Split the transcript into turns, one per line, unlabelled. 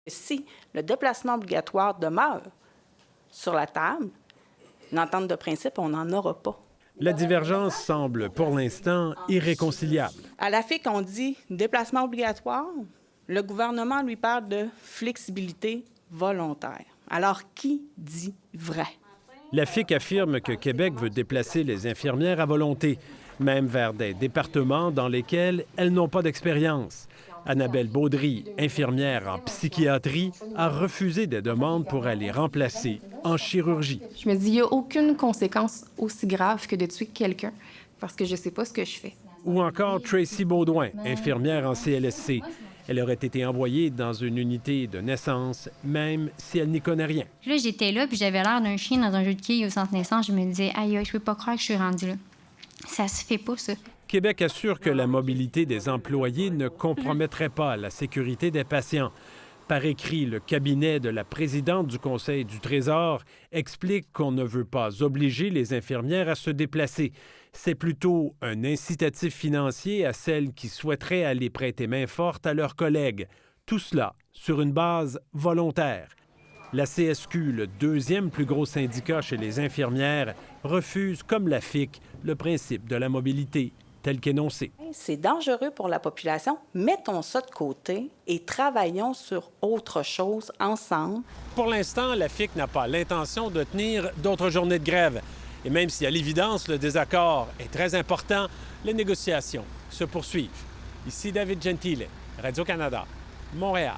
Si le déplacement obligatoire demeure sur la table, une entente de principe, on n'en aura pas.
La divergence semble, pour l'instant, irréconciliable.
À la FIC, on dit déplacement obligatoire. Le gouvernement lui parle de flexibilité volontaire. Alors, qui dit vrai?
La FIC affirme que Québec veut déplacer les infirmières à volonté, même vers des départements dans lesquels elles n'ont pas d'expérience. Annabelle Baudry, infirmière en psychiatrie, a refusé des demandes pour aller remplacer en chirurgie.
Je me dis, il n'y a aucune conséquence aussi grave que de tuer quelqu'un parce que je ne sais pas ce que je fais.
Ou encore Tracy Baudouin, infirmière en CLSC. Elle aurait été envoyée dans une unité de naissance, même si elle n'y connaît rien.
Puis là, j'étais là, puis j'avais l'air d'un chien dans un jeu de quilles au centre naissance. Je me disais, aïe, je peux pas croire que je suis rendue là. Ça se fait pas, ça.
Québec assure que la mobilité des employés ne compromettrait pas la sécurité des patients. Par écrit, le cabinet de la présidente du Conseil du Trésor explique qu'on ne veut pas obliger les infirmières à se déplacer. C'est plutôt un incitatif financier à celles qui souhaiteraient aller prêter main forte à leurs collègues. Tout cela sur une base volontaire. La CSQ, le deuxième plus gros syndicat chez les infirmières, refuse, comme la FIC, le principe de la mobilité tel qu'énoncé.
C'est dangereux pour la population. Mettons ça de côté et travaillons sur autre chose ensemble.
Pour l'instant, la FIC n'a pas l'intention de tenir d'autres journées de grève. Et même si, à l'évidence, le désaccord est très important, les négociations se poursuivent. Ici David Gentile, Radio-Canada, Montréal.